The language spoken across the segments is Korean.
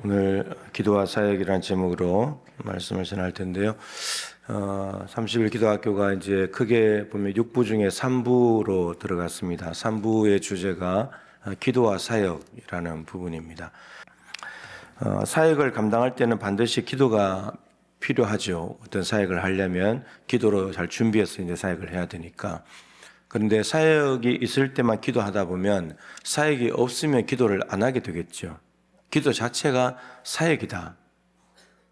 오늘 기도와 사역이라는 제목으로 말씀을 전할 텐데요. 30일 기도학교가 이제 크게 보면 6부 중에 3부로 들어갔습니다. 3부의 주제가 기도와 사역이라는 부분입니다. 사역을 감당할 때는 반드시 기도가 필요하죠. 어떤 사역을 하려면 기도로 잘 준비해서 이제 사역을 해야 되니까. 그런데 사역이 있을 때만 기도하다 보면 사역이 없으면 기도를 안 하게 되겠죠. 기도 자체가 사역이다.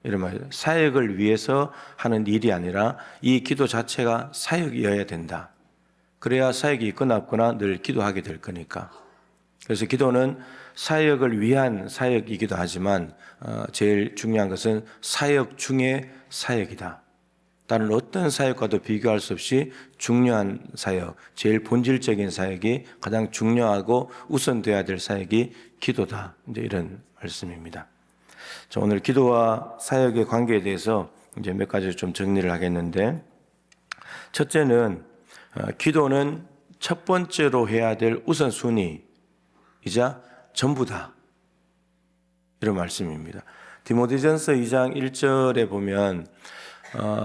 이런 말, 사역을 위해서 하는 일이 아니라 이 기도 자체가 사역이어야 된다. 그래야 사역이 있거나 없거나 늘 기도하게 될 거니까. 그래서 기도는 사역을 위한 사역이기도 하지만 제일 중요한 것은 사역 중에 사역이다. 다른 어떤 사역과도 비교할 수 없이 중요한 사역, 제일 본질적인 사역이 가장 중요하고 우선돼야 될 사역이 기도다. 이제 이런 말씀입니다. 자, 오늘 기도와 사역의 관계에 대해서 이제 몇 가지 좀 정리를 하겠는데, 첫째는 기도는 첫 번째로 해야 될 우선순위이자 전부다. 이런 말씀입니다. 디모데전서 2장 1절에 보면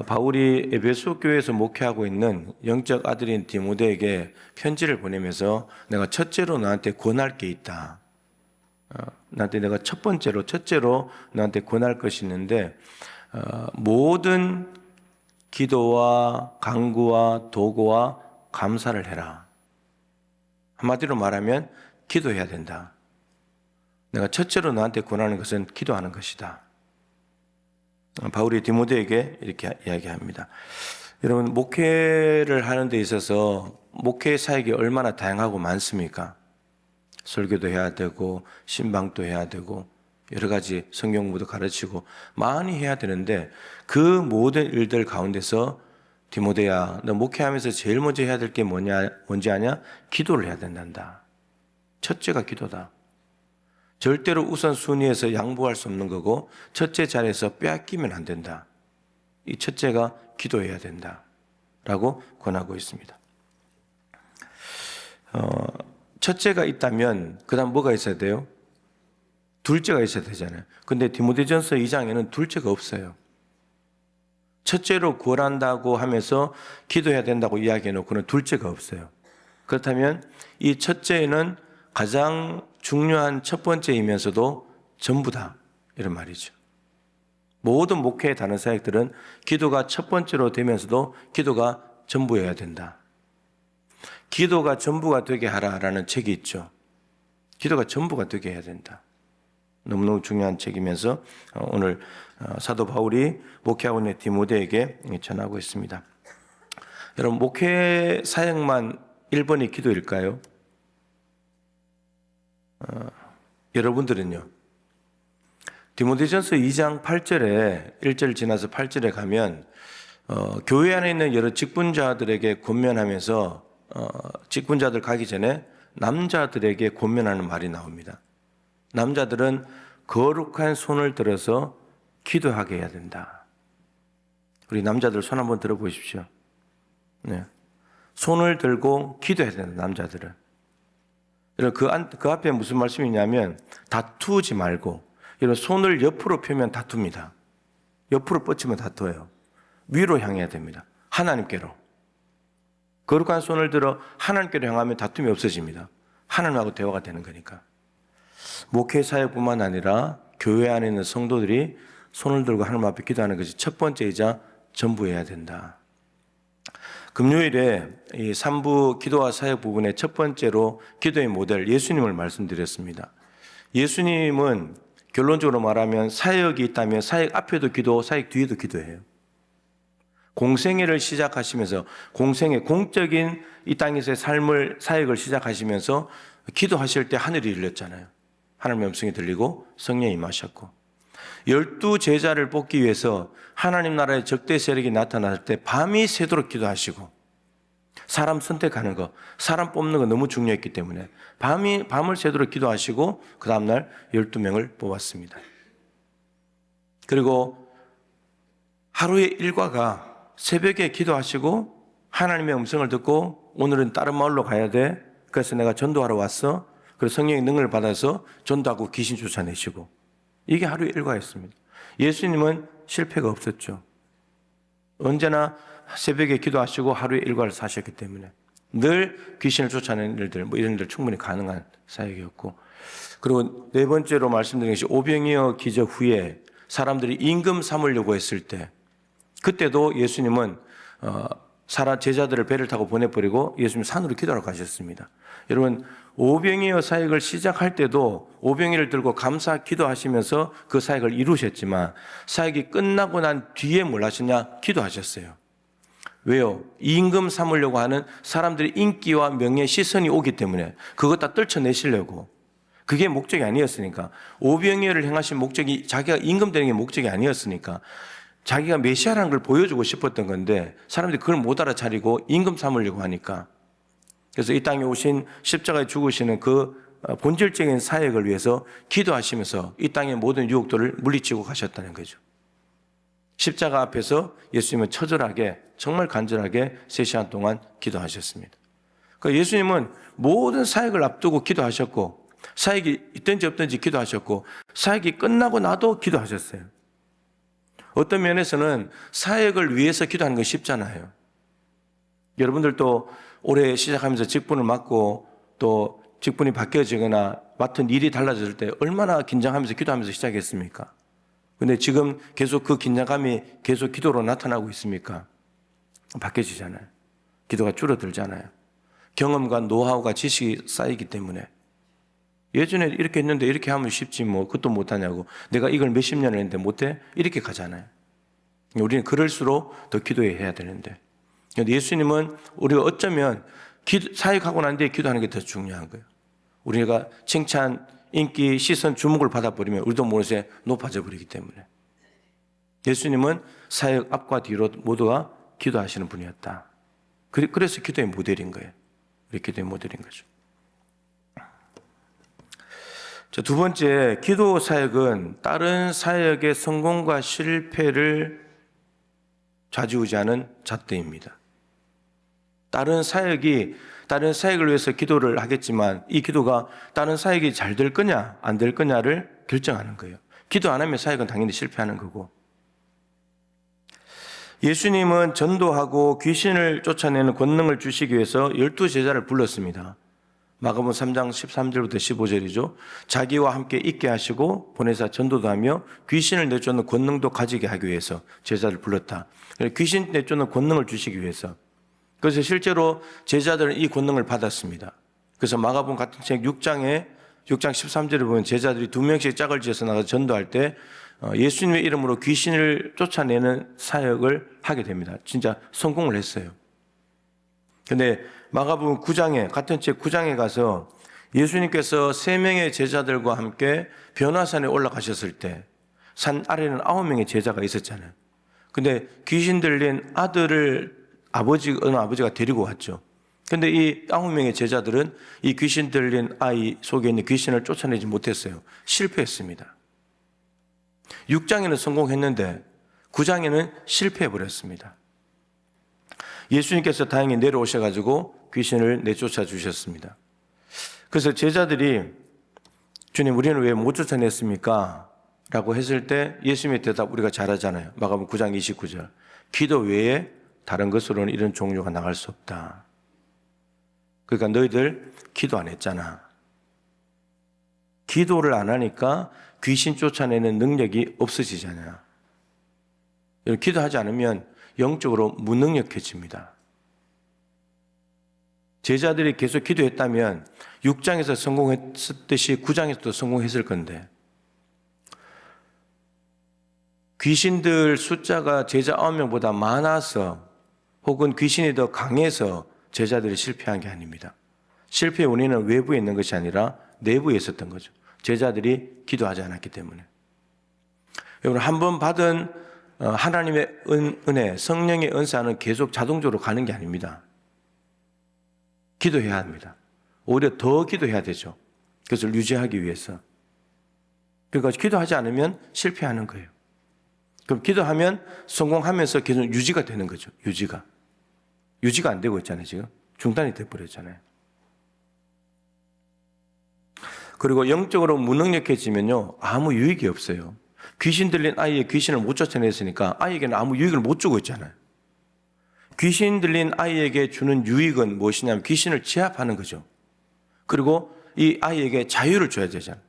바울이 에베소 교회에서 목회하고 있는 영적 아들인 디모데에게 편지를 보내면서 내가 첫째로 너한테 권할 게 있다. 나한테 내가 첫째로 너한테 권할 것이 있는데 모든 기도와 간구와 도구와 감사를 해라. 한마디로 말하면 기도해야 된다. 내가 첫째로 너한테 권하는 것은 기도하는 것이다. 바울이 디모데에게 이렇게 이야기합니다. 여러분, 목회를 하는 데 있어서 목회 사역이 얼마나 다양하고 많습니까? 설교도 해야 되고 신방도 해야 되고 여러 가지 성경 공부도 가르치고 많이 해야 되는데 그 모든 일들 가운데서 디모데야, 너 목회하면서 제일 먼저 해야 될 게 뭔지 아냐? 기도를 해야 된단다. 첫째가 기도다. 절대로 우선순위에서 양보할 수 없는 거고 첫째 자리에서 빼앗기면 안 된다. 이 첫째가 기도해야 된다 라고 권하고 있습니다. 첫째가 있다면 그 다음 뭐가 있어야 돼요? 둘째가 있어야 되잖아요. 근데 디모데전서 2장에는 둘째가 없어요. 첫째로 구원한다고 하면서 기도해야 된다고 이야기해놓고는 둘째가 없어요. 그렇다면 이 첫째는 가장 중요한 첫 번째이면서도 전부다. 이런 말이죠. 모든 목회의 다른 사역들은 기도가 첫 번째로 되면서도 기도가 전부여야 된다. 기도가 전부가 되게 하라라는 책이 있죠. 기도가 전부가 되게 해야 된다. 너무너무 중요한 책이면서 오늘 사도 바울이 목회하고 있는 디모데에게 전하고 있습니다. 여러분, 목회 사역만 1번이 기도일까요? 여러분들은요, 디모데전서 2장 8절에 1절 지나서 8절에 가면 교회 안에 있는 여러 직분자들에게 권면하면서 직분자들 가기 전에 남자들에게 권면하는 말이 나옵니다. 남자들은 거룩한 손을 들어서 기도하게 해야 된다. 우리 남자들 손 한번 들어보십시오. 네. 손을 들고 기도해야 된다, 남자들은. 그 앞에 무슨 말씀이냐면 다투지 말고, 이런 손을 옆으로 펴면 다툽니다. 옆으로 뻗치면 다투어요. 위로 향해야 됩니다. 하나님께로. 거룩한 손을 들어 하나님께로 향하면 다툼이 없어집니다. 하나님하고 대화가 되는 거니까. 목회 사역뿐만 아니라 교회 안에 있는 성도들이 손을 들고 하나님 앞에 기도하는 것이 첫 번째이자 전부여야 된다. 금요일에 이 3부 기도와 사역 부분의 첫 번째로 기도의 모델 예수님을 말씀드렸습니다. 예수님은 결론적으로 말하면 사역이 있다면 사역 앞에도 기도, 사역 뒤에도 기도해요. 공생애를 시작하시면서 공생애, 공적인 이 땅에서의 삶을, 사역을 시작하시면서 기도하실 때 하늘이 열렸잖아요. 하나님의 음성이 들리고 성령이 임하셨고, 12 제자를 뽑기 위해서 하나님 나라의 적대 세력이 나타날 때 밤이 새도록 기도하시고, 사람 선택하는 거, 사람 뽑는 거 너무 중요했기 때문에 밤을 새도록 기도하시고 그 다음날 12명을 뽑았습니다. 그리고 하루의 일과가 새벽에 기도하시고 하나님의 음성을 듣고 오늘은 다른 마을로 가야 돼. 그래서 내가 전도하러 왔어. 그래서 성령의 능력을 받아서 전도하고 귀신 쫓아내시고, 이게 하루의 일과였습니다. 예수님은 실패가 없었죠. 언제나 새벽에 기도하시고 하루의 일과를 사셨기 때문에 늘 귀신을 쫓아내는 일들, 이런 일들 충분히 가능한 사역이었고, 그리고 네 번째로 말씀드린 것이 오병이어 기적 후에 사람들이 임금 삼으려고 했을 때, 그때도 예수님은 제자들을 배를 타고 보내버리고 예수님 산으로 기도하러 가셨습니다. 여러분, 오병이어 사역을 시작할 때도 오병이를 들고 감사 기도하시면서 그 사역을 이루셨지만, 사역이 끝나고 난 뒤에 뭘 하셨냐? 기도하셨어요. 왜요? 임금 삼으려고 하는 사람들의 인기와 명예, 시선이 오기 때문에 그것 다 떨쳐내시려고. 그게 목적이 아니었으니까. 오병이어를 행하신 목적이 자기가 임금 되는 게 목적이 아니었으니까, 자기가 메시아라는 걸 보여주고 싶었던 건데 사람들이 그걸 못 알아차리고 임금 삼으려고 하니까, 그래서 이 땅에 오신 십자가에 죽으시는 그 본질적인 사역을 위해서 기도하시면서 이 땅의 모든 유혹들을 물리치고 가셨다는 거죠. 십자가 앞에서 예수님은 처절하게, 정말 간절하게 3시간 동안 기도하셨습니다. 그러니까 예수님은 모든 사역을 앞두고 기도하셨고, 사역이 있든지 없든지 기도하셨고, 사역이 끝나고 나도 기도하셨어요. 어떤 면에서는 사역을 위해서 기도하는 건 쉽잖아요. 여러분들도 올해 시작하면서 직분을 맡고 또 직분이 바뀌어지거나 맡은 일이 달라졌을 때 얼마나 긴장하면서 기도하면서 시작했습니까? 근데 지금 계속 그 긴장감이 계속 기도로 나타나고 있습니까? 바뀌어지잖아요. 기도가 줄어들잖아요. 경험과 노하우가 지식이 쌓이기 때문에. 예전에 이렇게 했는데 이렇게 하면 쉽지 뭐 그것도 못하냐고, 내가 이걸 몇십 년을 했는데 못해? 이렇게 가잖아요. 우리는 그럴수록 더 기도해야 되는데, 예수님은 우리가 어쩌면 사역하고 난 뒤에 기도하는 게 더 중요한 거예요. 우리가 칭찬, 인기, 시선, 주목을 받아버리면 우리도 모르게 높아져 버리기 때문에. 예수님은 사역 앞과 뒤로 모두가 기도하시는 분이었다. 그래서 기도의 모델인 거예요. 우리 기도의 모델인 거죠. 두 번째, 기도 사역은 다른 사역의 성공과 실패를 좌지우지하는 잣대입니다. 다른 사역을 위해서 기도를 하겠지만 이 기도가 다른 사역이 잘 될 거냐 안 될 거냐를 결정하는 거예요. 기도 안 하면 사역은 당연히 실패하는 거고. 예수님은 전도하고 귀신을 쫓아내는 권능을 주시기 위해서 12제자를 불렀습니다. 마가복음 3장 13절부터 15절이죠. 자기와 함께 있게 하시고 보내사 전도도 하며 귀신을 내쫓는 권능도 가지게 하기 위해서 제자를 불렀다. 귀신 내쫓는 권능을 주시기 위해서. 그래서 실제로 제자들은 이 권능을 받았습니다. 그래서 마가복음 같은 책 6장 13절에 보면 제자들이 2명씩 짝을 지어서 나가서 전도할 때 예수님의 이름으로 귀신을 쫓아내는 사역을 하게 됩니다. 진짜 성공을 했어요. 근데 마가복음 9장에, 같은 책 9장에 가서 예수님께서 3명의 제자들과 함께 변화산에 올라가셨을 때 산 아래는 9명의 제자가 있었잖아요. 근데 귀신 들린 아들을 어느 아버지가 데리고 왔죠. 근데 이 9명의 제자들은 이 귀신 들린 아이 속에 있는 귀신을 쫓아내지 못했어요. 실패했습니다. 6장에는 성공했는데 9장에는 실패해버렸습니다. 예수님께서 다행히 내려오셔가지고 귀신을 내쫓아 주셨습니다. 그래서 제자들이 주님, 우리는 왜 못 쫓아냈습니까? 라고 했을 때 예수님의 대답 우리가 잘 하잖아요. 마가복음 9장 29절. 기도 외에 다른 것으로는 이런 종류가 나갈 수 없다. 그러니까 너희들 기도 안 했잖아. 기도를 안 하니까 귀신 쫓아내는 능력이 없어지잖아요. 기도하지 않으면 영적으로 무능력해집니다. 제자들이 계속 기도했다면 6장에서 성공했듯이 9장에서도 성공했을 건데, 귀신들 숫자가 제자 9명보다 많아서 혹은 귀신이 더 강해서 제자들이 실패한 게 아닙니다. 실패의 원인은 외부에 있는 것이 아니라 내부에 있었던 거죠. 제자들이 기도하지 않았기 때문에. 여러분, 한번 받은 하나님의 은혜, 성령의 은사는 계속 자동적으로 가는 게 아닙니다. 기도해야 합니다. 오히려 더 기도해야 되죠. 그것을 유지하기 위해서. 그러니까 기도하지 않으면 실패하는 거예요. 그럼 기도하면 성공하면서 계속 유지가 되는 거죠. 유지가 안 되고 있잖아요. 지금 중단이 돼버렸잖아요. 그리고 영적으로 무능력해지면요, 아무 유익이 없어요. 귀신 들린 아이의 귀신을 못 쫓아냈으니까 아이에게는 아무 유익을 못 주고 있잖아요. 귀신 들린 아이에게 주는 유익은 무엇이냐면 귀신을 제압하는 거죠. 그리고 이 아이에게 자유를 줘야 되잖아요.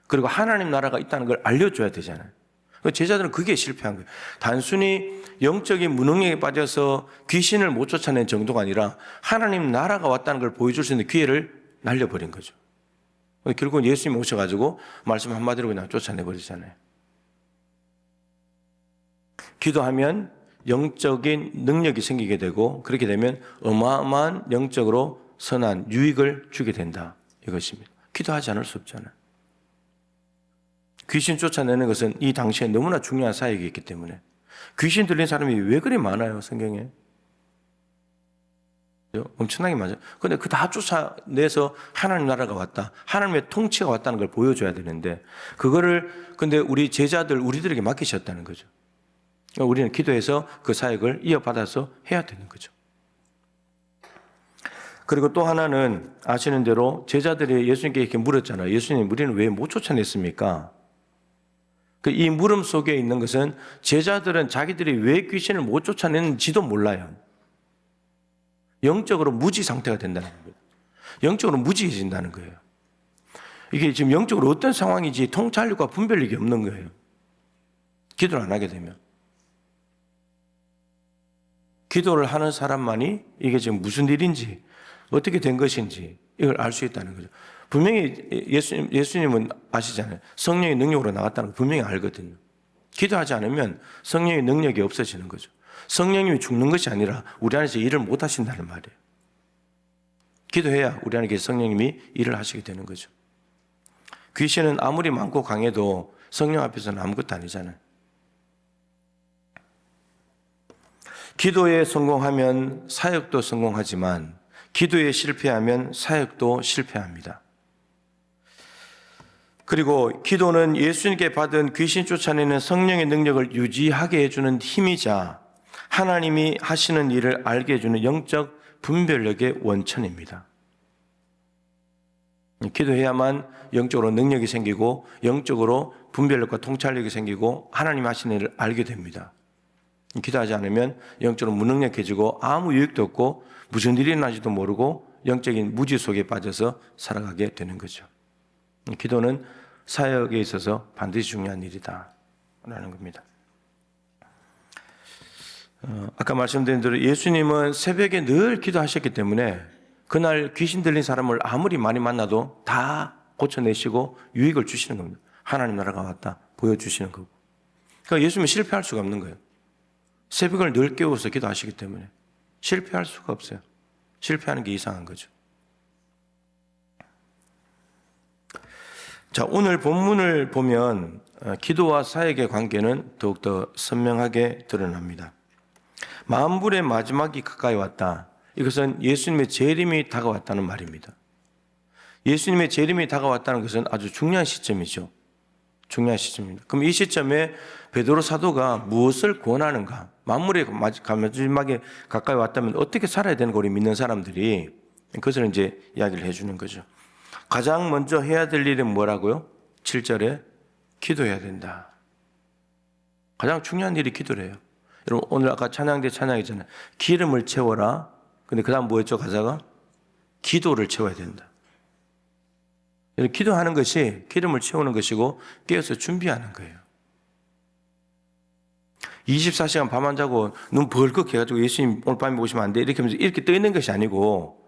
그리고 하나님 나라가 있다는 걸 알려줘야 되잖아요. 제자들은 그게 실패한 거예요. 단순히 영적인 무능력에 빠져서 귀신을 못 쫓아낸 정도가 아니라 하나님 나라가 왔다는 걸 보여줄 수 있는 기회를 날려버린 거죠. 결국은 예수님이 오셔가지고 말씀 한마디로 그냥 쫓아내버리잖아요. 기도하면 영적인 능력이 생기게 되고 그렇게 되면 어마어마한 영적으로 선한 유익을 주게 된다. 이것입니다. 기도하지 않을 수 없잖아요. 귀신 쫓아내는 것은 이 당시에 너무나 중요한 사역이었기 때문에 귀신 들린 사람이 왜 그리 많아요, 성경에? 엄청나게 많아요. 그런데 그 다 쫓아내서 하나님 나라가 왔다, 하나님의 통치가 왔다는 걸 보여줘야 되는데 그거를 근데 우리 제자들, 우리들에게 맡기셨다는 거죠. 우리는 기도해서 그 사역을 이어받아서 해야 되는 거죠. 그리고 또 하나는 아시는 대로 제자들이 예수님께 이렇게 물었잖아요. 예수님, 우리는 왜 못 쫓아냈습니까? 이 물음 속에 있는 것은 제자들은 자기들이 왜 귀신을 못 쫓아냈는지도 몰라요. 영적으로 무지 상태가 된다는 겁니다. 영적으로 무지해진다는 거예요. 이게 지금 영적으로 어떤 상황인지 통찰력과 분별력이 없는 거예요. 기도를 안 하게 되면. 기도를 하는 사람만이 이게 지금 무슨 일인지, 어떻게 된 것인지 이걸 알 수 있다는 거죠. 분명히 예수님은 아시잖아요. 성령의 능력으로 나갔다는 거 분명히 알거든요. 기도하지 않으면 성령의 능력이 없어지는 거죠. 성령님이 죽는 것이 아니라 우리 안에서 일을 못 하신다는 말이에요. 기도해야 우리 안에 성령님이 일을 하시게 되는 거죠. 귀신은 아무리 많고 강해도 성령 앞에서는 아무것도 아니잖아요. 기도에 성공하면 사역도 성공하지만 기도에 실패하면 사역도 실패합니다. 그리고 기도는 예수님께 받은 귀신 쫓아내는 성령의 능력을 유지하게 해주는 힘이자 하나님이 하시는 일을 알게 해주는 영적 분별력의 원천입니다. 기도해야만 영적으로 능력이 생기고 영적으로 분별력과 통찰력이 생기고 하나님 하시는 일을 알게 됩니다. 기도하지 않으면 영적으로 무능력해지고 아무 유익도 없고 무슨 일이 나지도 모르고 영적인 무지 속에 빠져서 살아가게 되는 거죠. 기도는 사역에 있어서 반드시 중요한 일이다 라는 겁니다. 아까 말씀드린 대로 예수님은 새벽에 늘 기도하셨기 때문에 그날 귀신 들린 사람을 아무리 많이 만나도 다 고쳐내시고 유익을 주시는 겁니다. 하나님 나라가 왔다 보여주시는 거고. 그러니까 예수님은 실패할 수가 없는 거예요. 새벽을 늘 깨워서 기도하시기 때문에 실패할 수가 없어요. 실패하는 게 이상한 거죠. 자, 오늘 본문을 보면 기도와 사역의 관계는 더욱더 선명하게 드러납니다. 만불의 마지막이 가까이 왔다. 이것은 예수님의 재림이 다가왔다는 말입니다. 예수님의 재림이 다가왔다는 것은 아주 중요한 시점이죠. 중요한 시점입니다. 그럼 이 시점에 베드로 사도가 무엇을 권하는가? 만물의 마지막에 가까이 왔다면 어떻게 살아야 되는 거 우리 믿는 사람들이 그것을 이제 이야기를 해주는 거죠. 가장 먼저 해야 될 일은 뭐라고요? 7절에 기도해야 된다. 가장 중요한 일이 기도래요. 여러분 오늘 아까 찬양대 찬양이잖아요. 기름을 채워라. 근데 그 다음 뭐였죠? 가사가? 기도를 채워야 된다. 기도하는 것이 기름을 채우는 것이고 깨어서 준비하는 거예요. 24시간 밤 안 자고 눈 벌컥 해가지고 예수님 오늘 밤에 오시면 안 돼 이렇게 하면서 이렇게 떠 있는 것이 아니고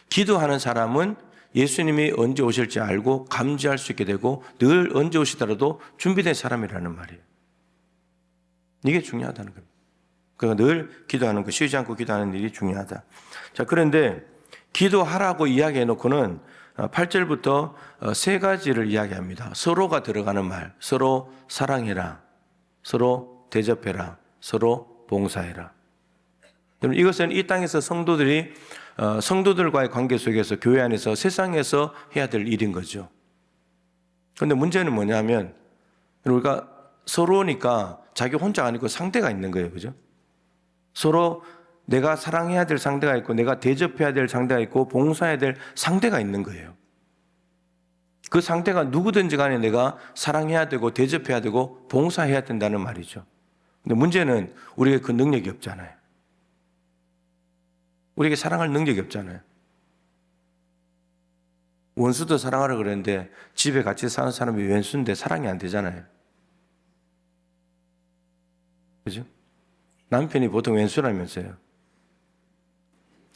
기도하는 사람은 예수님이 언제 오실지 알고 감지할 수 있게 되고 늘 언제 오시더라도 준비된 사람이라는 말이에요. 이게 중요하다는 겁니다. 그러니까 늘 기도하는 거, 쉬지 않고 기도하는 일이 중요하다. 자, 그런데 기도하라고 이야기해 놓고는 8절부터 세 가지를 이야기합니다. 서로가 들어가는 말, 서로 사랑해라, 서로 대접해라, 서로 봉사해라. 이것은 이 땅에서 성도들과의 관계 속에서 교회 안에서 세상에서 해야 될 일인 거죠. 그런데 문제는 뭐냐면 우리가 서로니까 자기 혼자가 아니고 상대가 있는 거예요. 그죠? 서로 내가 사랑해야 될 상대가 있고 내가 대접해야 될 상대가 있고 봉사해야 될 상대가 있는 거예요. 그 상태가 누구든지 간에 내가 사랑해야 되고 대접해야 되고 봉사해야 된다는 말이죠. 근데 문제는 우리에게 그 능력이 없잖아요. 우리에게 사랑할 능력이 없잖아요. 원수도 사랑하라 그랬는데 집에 같이 사는 사람이 왼수인데 사랑이 안 되잖아요. 그죠? 남편이 보통 왼수라면서요.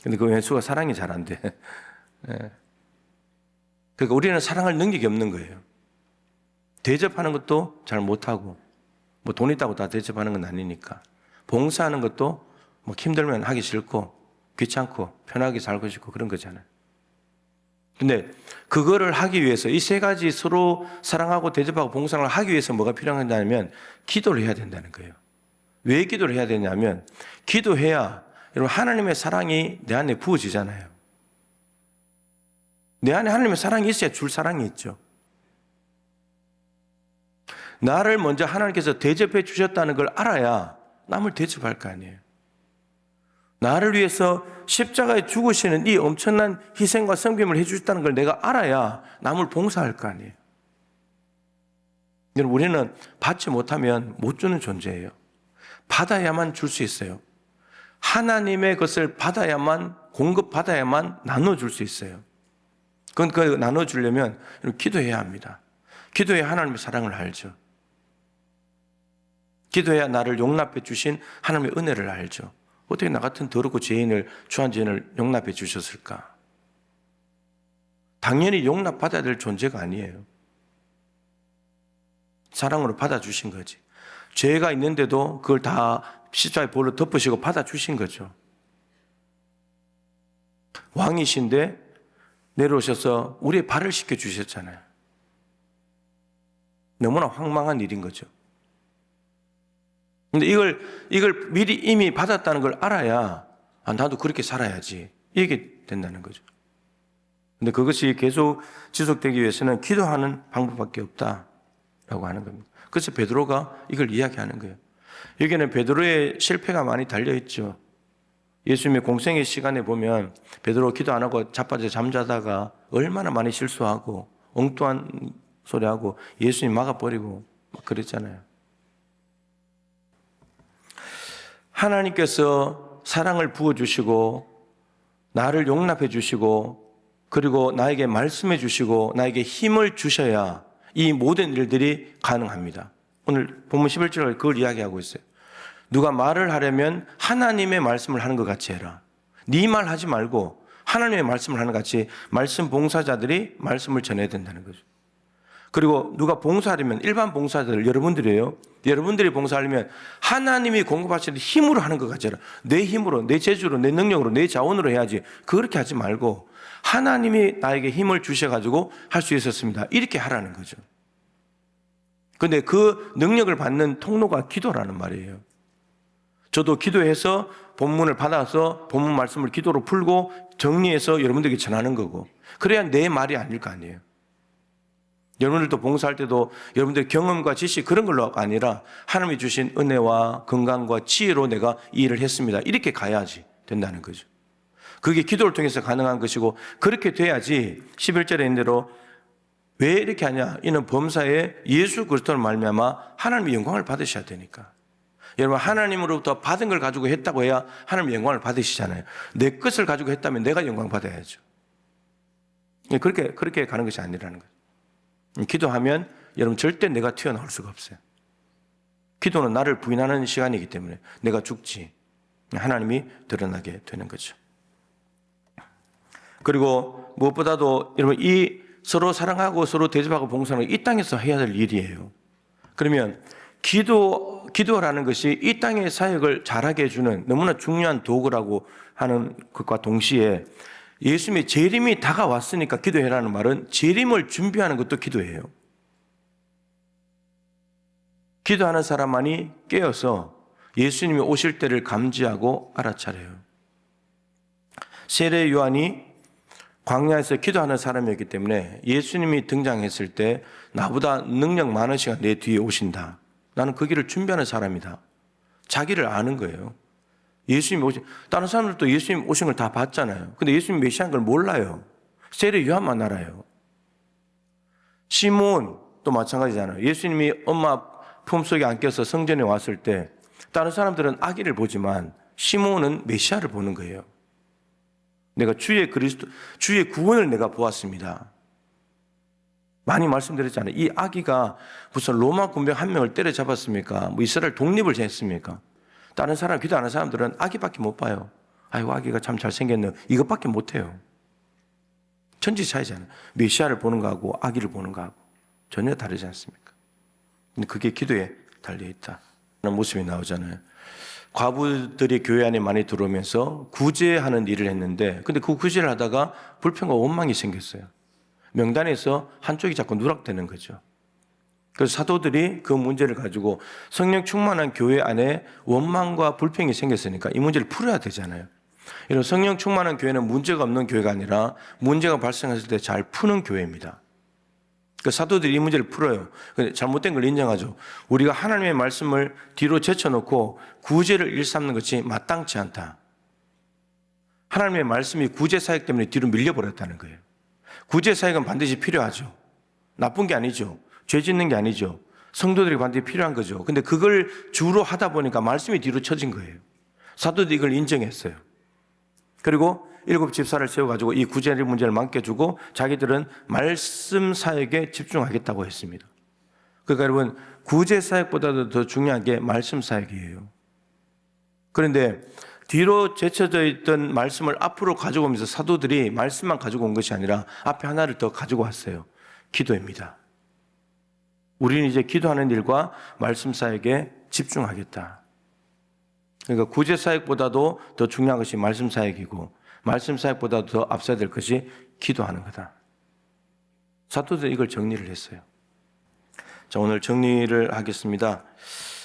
근데 그 왼수가 사랑이 잘 안 돼. 네. 그러니까 우리는 사랑할 능력이 없는 거예요. 대접하는 것도 잘 못하고, 뭐 돈 있다고 다 대접하는 건 아니니까. 봉사하는 것도 뭐 힘들면 하기 싫고, 귀찮고, 편하게 살고 싶고 그런 거잖아요. 근데 그거를 하기 위해서 이 세 가지 서로 사랑하고 대접하고 봉사를 하기 위해서 뭐가 필요하냐면 기도를 해야 된다는 거예요. 왜 기도를 해야 되냐면 기도해야 여러분 하나님의 사랑이 내 안에 부어지잖아요. 내 안에 하나님의 사랑이 있어야 줄 사랑이 있죠. 나를 먼저 하나님께서 대접해 주셨다는 걸 알아야 남을 대접할 거 아니에요. 나를 위해서 십자가에 죽으시는 이 엄청난 희생과 섬김을 해주셨다는 걸 내가 알아야 남을 봉사할 거 아니에요. 여러분, 우리는 받지 못하면 못 주는 존재예요. 받아야만 줄 수 있어요. 하나님의 것을 받아야만, 공급받아야만 나눠줄 수 있어요. 그건 그 나눠주려면 기도해야 합니다. 기도해야 하나님의 사랑을 알죠. 기도해야 나를 용납해 주신 하나님의 은혜를 알죠. 어떻게 나 같은 더럽고 추한 죄인을 용납해 주셨을까? 당연히 용납받아야 될 존재가 아니에요. 사랑으로 받아주신 거지. 죄가 있는데도 그걸 다 십자가의 볼로 덮으시고 받아주신 거죠. 왕이신데 내려오셔서 우리의 발을 씻겨주셨잖아요. 너무나 황망한 일인 거죠. 근데 이걸 미리 이미 받았다는 걸 알아야 나도 그렇게 살아야지 이게 된다는 거죠. 근데 그것이 계속 지속되기 위해서는 기도하는 방법밖에 없다라고 하는 겁니다. 그래서 베드로가 이걸 이야기하는 거예요. 여기는 베드로의 실패가 많이 달려있죠. 예수님의 공생의 시간에 보면 베드로 기도 안 하고 자빠져 잠자다가 얼마나 많이 실수하고 엉뚱한 소리하고 예수님 막아버리고 막 그랬잖아요. 하나님께서 사랑을 부어주시고 나를 용납해 주시고 그리고 나에게 말씀해 주시고 나에게 힘을 주셔야 이 모든 일들이 가능합니다. 오늘 본문 11절에 그걸 이야기하고 있어요. 누가 말을 하려면 하나님의 말씀을 하는 것 같이 해라. 네 말 하지 말고 하나님의 말씀을 하는 것 같이 말씀 봉사자들이 말씀을 전해야 된다는 거죠. 그리고 누가 봉사하려면 일반 봉사자들 여러분들이에요. 여러분들이 봉사하려면 하나님이 공급하시는 힘으로 하는 것 같이 해라. 내 힘으로, 내 재주로, 내 능력으로, 내 자원으로 해야지. 그렇게 하지 말고 하나님이 나에게 힘을 주셔가지고 할 수 있었습니다. 이렇게 하라는 거죠. 그런데 그 능력을 받는 통로가 기도라는 말이에요. 저도 기도해서 본문을 받아서 본문 말씀을 기도로 풀고 정리해서 여러분들에게 전하는 거고 그래야 내 말이 아닐 거 아니에요. 여러분들도 봉사할 때도 여러분들의 경험과 지식 그런 걸로 아니라 하나님이 주신 은혜와 건강과 지혜로 내가 이 일을 했습니다. 이렇게 가야지 된다는 거죠. 그게 기도를 통해서 가능한 것이고 그렇게 돼야지 11절에 있는 대로 왜 이렇게 하냐? 이는 범사에 예수 그리스도를 말미암아 하나님의 영광을 받으셔야 되니까. 여러분 하나님으로부터 받은 걸 가지고 했다고 해야 하나님의 영광을 받으시잖아요. 내 것을 가지고 했다면 내가 영광 받아야죠. 그렇게 가는 것이 아니라는 거죠. 기도하면 여러분 절대 내가 튀어나올 수가 없어요. 기도는 나를 부인하는 시간이기 때문에 내가 죽지 하나님이 드러나게 되는 거죠. 그리고 무엇보다도 여러분 이 서로 사랑하고 서로 대접하고 봉사하는 이 땅에서 해야 될 일이에요. 그러면 기도라는 것이 이 땅의 사역을 잘하게 해주는 너무나 중요한 도구라고 하는 것과 동시에 예수님의 재림이 다가왔으니까 기도해라는 말은 재림을 준비하는 것도 기도해요. 기도하는 사람만이 깨어서 예수님이 오실 때를 감지하고 알아차려요. 세례 요한이 광야에서 기도하는 사람이었기 때문에 예수님이 등장했을 때 나보다 능력 많으시가 내 뒤에 오신다. 나는 그 길을 준비하는 사람이다. 자기를 아는 거예요. 예수님이 다른 사람들도 예수님 오신 걸 다 봤잖아요. 근데 예수님 메시아인 걸 몰라요. 세례 요한만 알아요. 시몬도 마찬가지잖아요. 예수님이 엄마 품속에 안겨서 성전에 왔을 때 다른 사람들은 아기를 보지만 시몬은 메시아를 보는 거예요. 내가 주의 구원을 내가 보았습니다. 많이 말씀드렸잖아요. 이 아기가 무슨 로마 군병 한 명을 때려잡았습니까? 뭐 이스라엘 독립을 했습니까? 다른 사람, 기도하는 사람들은 아기밖에 못 봐요. 아이고, 아기가 참 잘생겼네. 이것밖에 못 해요. 천지 차이잖아요. 메시아를 보는 거하고 아기를 보는 거하고 전혀 다르지 않습니까? 근데 그게 기도에 달려있다 라는 모습이 나오잖아요. 과부들이 교회 안에 많이 들어오면서 구제하는 일을 했는데, 근데 그 구제를 하다가 불평과 원망이 생겼어요. 명단에서 한쪽이 자꾸 누락되는 거죠. 그래서 사도들이 그 문제를 가지고 성령 충만한 교회 안에 원망과 불평이 생겼으니까 이 문제를 풀어야 되잖아요. 이런 성령 충만한 교회는 문제가 없는 교회가 아니라 문제가 발생했을 때 잘 푸는 교회입니다. 그 사도들이 이 문제를 풀어요. 잘못된 걸 인정하죠. 우리가 하나님의 말씀을 뒤로 제쳐놓고 구제를 일삼는 것이 마땅치 않다. 하나님의 말씀이 구제 사역 때문에 뒤로 밀려버렸다는 거예요. 구제 사역은 반드시 필요하죠. 나쁜 게 아니죠. 죄 짓는 게 아니죠. 성도들이 반드시 필요한 거죠. 근데 그걸 주로 하다 보니까 말씀이 뒤로 쳐진 거예요. 사도들이 이걸 인정했어요. 그리고 7 집사를 세워가지고 이 구제 문제를 맡겨주고 자기들은 말씀 사역에 집중하겠다고 했습니다. 그러니까 여러분, 구제 사역보다도 더 중요한 게 말씀 사역이에요. 그런데 뒤로 제쳐져 있던 말씀을 앞으로 가지고 오면서 사도들이 말씀만 가지고 온 것이 아니라 앞에 하나를 더 가지고 왔어요. 기도입니다. 우리는 이제 기도하는 일과 말씀 사역에 집중하겠다. 그러니까 구제 사역보다도 더 중요한 것이 말씀 사역이고 말씀 사역보다도 더 앞서야 될 것이 기도하는 거다. 사도들이 이걸 정리를 했어요. 자, 오늘 정리를 하겠습니다.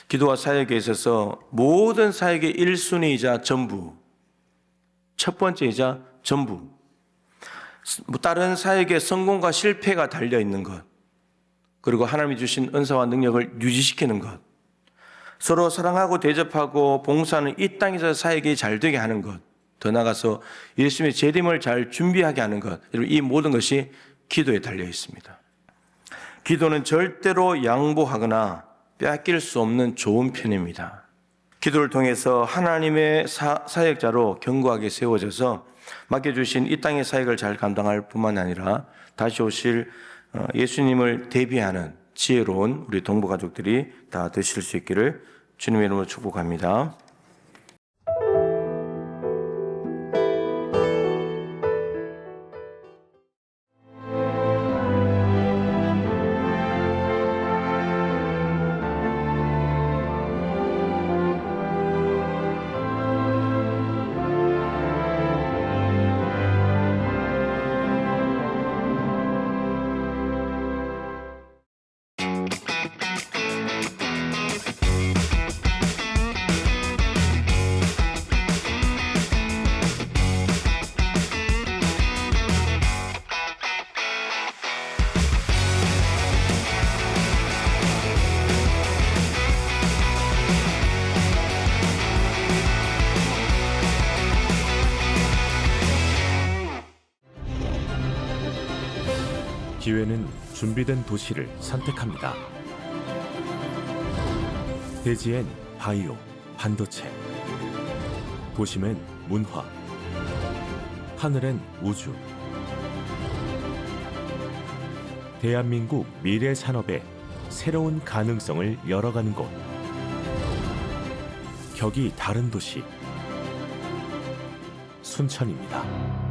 기도와 사역에 있어서 모든 사역의 1순위이자 전부, 첫 번째이자 전부, 다른 사역의 성공과 실패가 달려있는 것, 그리고 하나님이 주신 은사와 능력을 유지시키는 것, 서로 사랑하고 대접하고 봉사하는 이 땅에서 사역이 잘 되게 하는 것, 더 나아가서 예수님의 재림을 잘 준비하게 하는 것, 이 모든 것이 기도에 달려 있습니다. 기도는 절대로 양보하거나 빼앗길 수 없는 좋은 편입니다. 기도를 통해서 하나님의 사역자로 견고하게 세워져서 맡겨주신 이 땅의 사역을 잘 감당할 뿐만 아니라 다시 오실 예수님을 대비하는 지혜로운 우리 동부 가족들이 다 되실 수 있기를 주님의 이름으로 축복합니다. 기회는 준비된 도시를 선택합니다. 대지엔 바이오, 반도체, 도심엔 문화, 하늘엔 우주. 대한민국 미래 산업의 새로운 가능성을 열어가는 곳. 격이 다른 도시, 순천입니다.